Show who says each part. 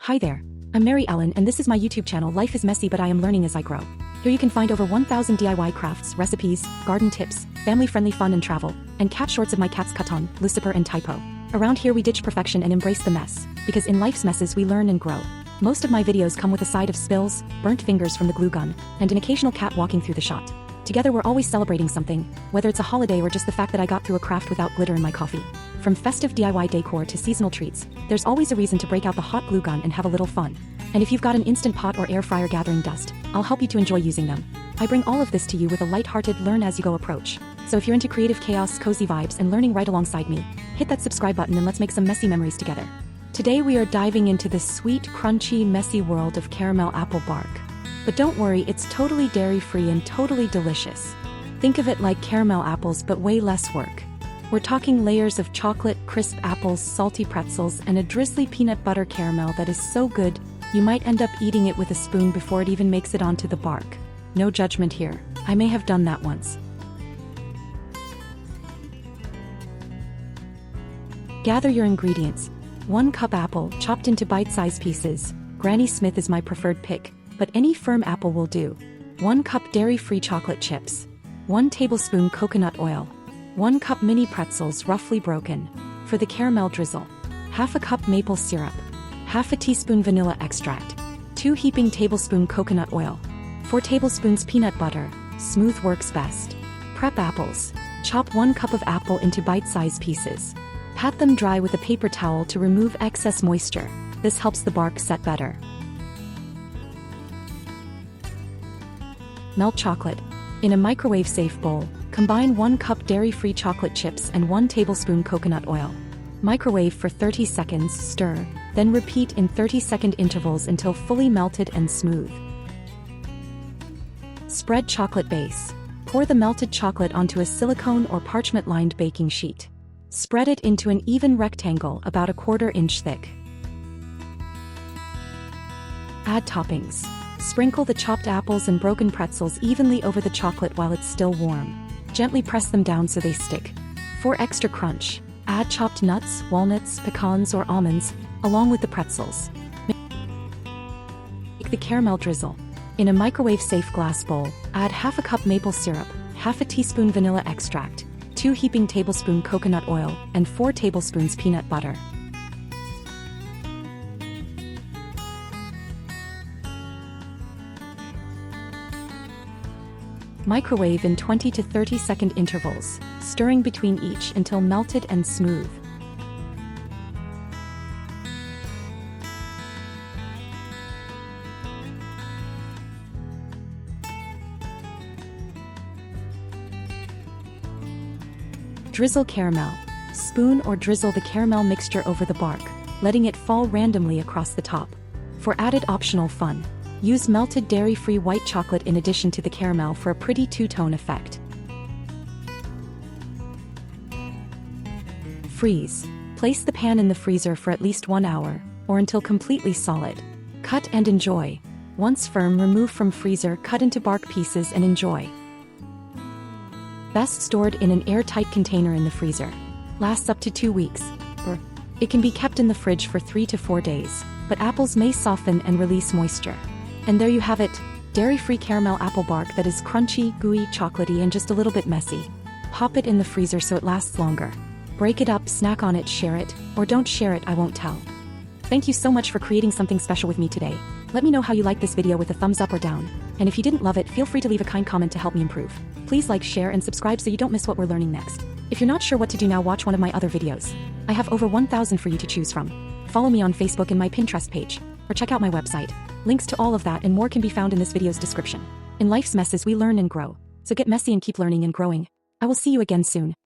Speaker 1: Hi there. I'm Mary Ellen and this is my YouTube channel Life is Messy but I am learning as I grow. Here you can find over 1,000 DIY crafts, recipes, garden tips, family-friendly fun and travel, and cat shorts of my cats Cotton, Lucifer and Typo. Around here we ditch perfection and embrace the mess, because in life's messes we learn and grow. Most of my videos come with a side of spills, burnt fingers from the glue gun, and an occasional cat walking through the shot. Together we're always celebrating something, whether it's a holiday or just the fact that I got through a craft without glitter in my coffee. From festive DIY decor to seasonal treats, there's always a reason to break out the hot glue gun and have a little fun. And if you've got an instant pot or air fryer gathering dust, I'll help you to enjoy using them. I bring all of this to you with a light-hearted learn-as-you-go approach. So if you're into creative chaos, cozy vibes, and learning right alongside me, hit that subscribe button and let's make some messy memories together. Today we are diving into the sweet, crunchy, messy world of caramel apple bark. But don't worry, it's totally dairy-free and totally delicious. Think of it like caramel apples but way less work. We're talking layers of chocolate, crisp apples, salty pretzels, and a drizzly peanut butter caramel that is so good, you might end up eating it with a spoon before it even makes it onto the bark. No judgment here. I may have done that once. Gather your ingredients. 1 cup apple, chopped into bite-sized pieces. Granny Smith is my preferred pick, but any firm apple will do. 1 cup dairy-free chocolate chips. 1 tablespoon coconut oil. 1 cup mini pretzels roughly broken. For the caramel drizzle. 1/2 cup maple syrup. 1/2 teaspoon vanilla extract. 2 heaping tablespoon coconut oil. 4 tablespoons peanut butter. Smooth works best. Prep apples. Chop 1 cup of apple into bite-sized pieces. Pat them dry with a paper towel to remove excess moisture. This helps the bark set better. Melt chocolate. In a microwave-safe bowl, combine 1 cup dairy-free chocolate chips and 1 tablespoon coconut oil. Microwave for 30 seconds, stir, then repeat in 30-second intervals until fully melted and smooth. Spread chocolate base. Pour the melted chocolate onto a silicone or parchment-lined baking sheet. Spread it into an even rectangle about 1/4 inch thick. Add toppings. Sprinkle the chopped apples and broken pretzels evenly over the chocolate while it's still warm. Gently press them down so they stick. For extra crunch, add chopped nuts, walnuts, pecans or almonds, along with the pretzels. Make the caramel drizzle. In a microwave-safe glass bowl, add 1/2 cup maple syrup, 1/2 teaspoon vanilla extract, 2 heaping tablespoon coconut oil, and 4 tablespoons peanut butter. Microwave in 20 to 30 second intervals, stirring between each until melted and smooth. Drizzle caramel. Spoon or drizzle the caramel mixture over the bark, letting it fall randomly across the top. For added optional fun, use melted dairy-free white chocolate in addition to the caramel for a pretty two-tone effect. Freeze. Place the pan in the freezer for at least 1 hour, or until completely solid. Cut and enjoy. Once firm, remove from freezer, cut into bark pieces and enjoy. Best stored in an airtight container in the freezer. Lasts up to 2 weeks, or it can be kept in the fridge for 3 to 4 days, but apples may soften and release moisture. And there you have it, dairy-free caramel apple bark that is crunchy, gooey, chocolatey, and just a little bit messy. Pop it in the freezer so it lasts longer. Break it up, snack on it, share it, or don't share it, I won't tell. Thank you so much for creating something special with me today. Let me know how you liked this video with a thumbs up or down. And if you didn't love it, feel free to leave a kind comment to help me improve. Please like, share, and subscribe so you don't miss what we're learning next. If you're not sure what to do now, watch one of my other videos. I have over 1,000 for you to choose from. Follow me on Facebook and my Pinterest page, or check out my website. Links to all of that and more can be found in this video's description. In life's messes we learn and grow. So get messy and keep learning and growing. I will see you again soon.